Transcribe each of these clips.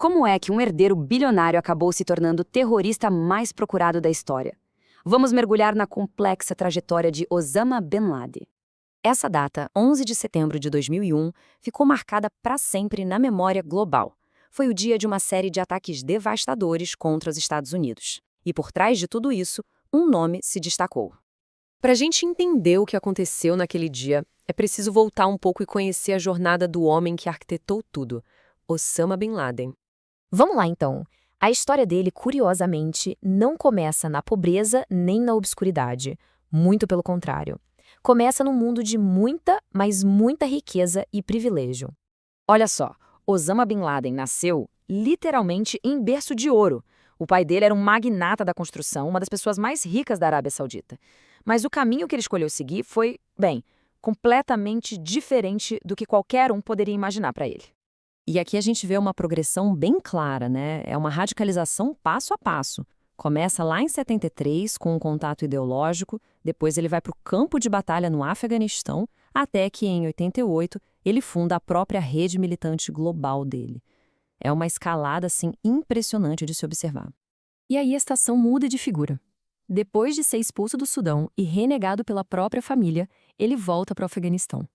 Como é que um herdeiro bilionário acabou se tornando o terrorista mais procurado da história? Vamos mergulhar na complexa trajetória de Osama Bin Laden. Essa data, 11 de setembro de 2001, ficou marcada para sempre na memória global. Foi o dia de uma série de ataques devastadores contra os Estados Unidos. E por trás de tudo isso, um nome se destacou. Para a gente entender o que aconteceu naquele dia, é preciso voltar um pouco e conhecer a jornada do homem que arquitetou tudo, Osama Bin Laden. Vamos lá, então. A história dele, curiosamente, não começa na pobreza nem na obscuridade. Muito pelo contrário. Começa num mundo de muita, mas muita riqueza e privilégio. Olha só, Osama Bin Laden nasceu literalmente em berço de ouro. O pai dele era um magnata da construção, uma das pessoas mais ricas da Arábia Saudita. Mas o caminho que ele escolheu seguir foi, bem, completamente diferente do que qualquer um poderia imaginar para ele. E aqui a gente vê uma progressão bem clara, né? É uma radicalização passo a passo. Começa lá em 73 com um contato ideológico, depois ele vai para o campo de batalha no Afeganistão, até que em 88 ele funda a própria rede militante global dele. É uma escalada, assim, impressionante de se observar. E aí a estação muda de figura. Depois de ser expulso do Sudão e renegado pela própria família, ele volta para o Afeganistão.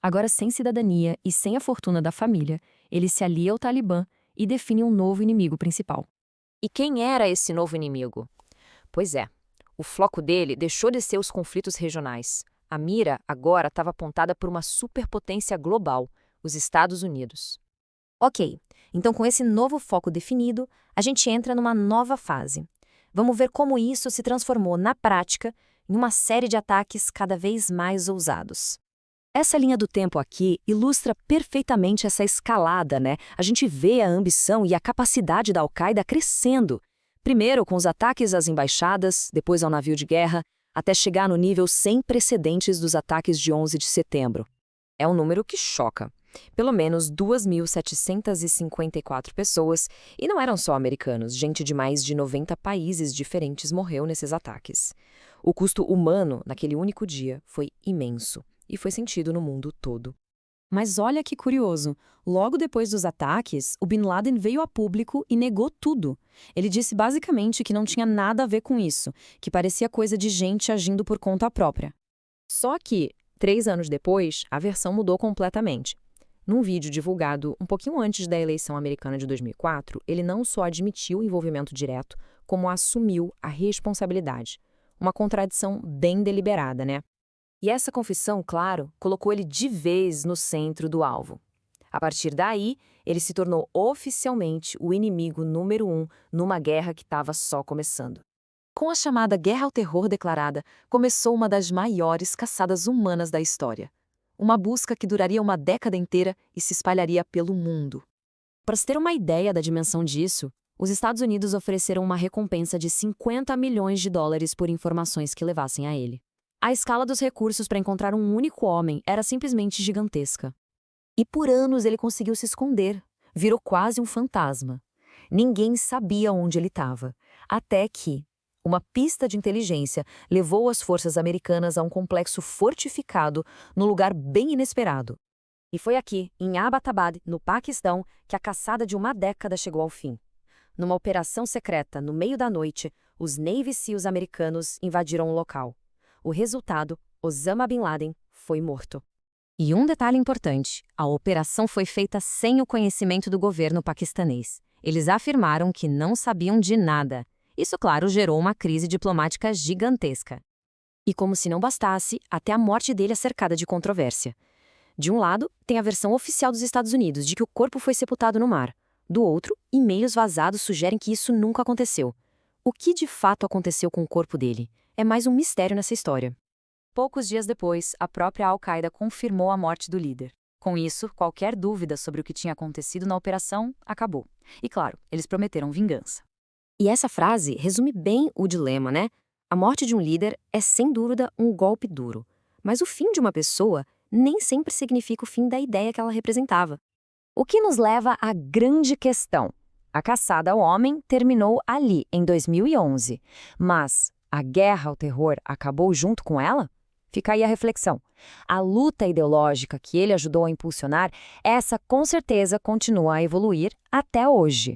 Agora sem cidadania e sem a fortuna da família, ele se alia ao Talibã e define um novo inimigo principal. E quem era esse novo inimigo? Pois é, o foco dele deixou de ser os conflitos regionais. A mira agora estava apontada por uma superpotência global, os Estados Unidos. Ok, então com esse novo foco definido, a gente entra numa nova fase. Vamos ver como isso se transformou na prática em uma série de ataques cada vez mais ousados. Essa linha do tempo aqui ilustra perfeitamente essa escalada, né? A gente vê a ambição e a capacidade da Al-Qaeda crescendo. Primeiro com os ataques às embaixadas, depois ao navio de guerra, até chegar no nível sem precedentes dos ataques de 11 de setembro. É um número que choca. Pelo menos 2.754 pessoas, e não eram só americanos, gente de mais de 90 países diferentes morreu nesses ataques. O custo humano naquele único dia foi imenso. E foi sentido no mundo todo. Mas olha que curioso, logo depois dos ataques, o Bin Laden veio a público e negou tudo. Ele disse basicamente que não tinha nada a ver com isso, que parecia coisa de gente agindo por conta própria. Só que, 3 anos depois, a versão mudou completamente. Num vídeo divulgado um pouquinho antes da eleição americana de 2004, ele não só admitiu o envolvimento direto, como assumiu a responsabilidade. Uma contradição bem deliberada, né? E essa confissão, claro, colocou ele de vez no centro do alvo. A partir daí, ele se tornou oficialmente o inimigo número 1 numa guerra que estava só começando. Com a chamada Guerra ao Terror declarada, começou uma das maiores caçadas humanas da história. Uma busca que duraria uma década inteira e se espalharia pelo mundo. Para se ter uma ideia da dimensão disso, os Estados Unidos ofereceram uma recompensa de $50 milhões por informações que levassem a ele. A escala dos recursos para encontrar um único homem era simplesmente gigantesca. E por anos ele conseguiu se esconder, virou quase um fantasma. Ninguém sabia onde ele estava, até que uma pista de inteligência levou as forças americanas a um complexo fortificado num lugar bem inesperado. E foi aqui, em Abbottabad, no Paquistão, que a caçada de uma década chegou ao fim. Numa operação secreta, no meio da noite, os Navy SEALs americanos invadiram o local. O resultado, Osama Bin Laden foi morto. E um detalhe importante, a operação foi feita sem o conhecimento do governo paquistanês. Eles afirmaram que não sabiam de nada. Isso, claro, gerou uma crise diplomática gigantesca. E como se não bastasse, até a morte dele é cercada de controvérsia. De um lado, tem a versão oficial dos Estados Unidos de que o corpo foi sepultado no mar. Do outro, e-mails vazados sugerem que isso nunca aconteceu. O que de fato aconteceu com o corpo dele? É mais um mistério nessa história. Poucos dias depois, a própria Al-Qaeda confirmou a morte do líder. Com isso, qualquer dúvida sobre o que tinha acontecido na operação acabou. E claro, eles prometeram vingança. E essa frase resume bem o dilema, né? A morte de um líder é sem dúvida um golpe duro. Mas o fim de uma pessoa nem sempre significa o fim da ideia que ela representava. O que nos leva à grande questão. A caçada ao homem terminou ali, em 2011. Mas a guerra ao terror acabou junto com ela? Fica aí a reflexão. A luta ideológica que ele ajudou a impulsionar, essa com certeza continua a evoluir até hoje.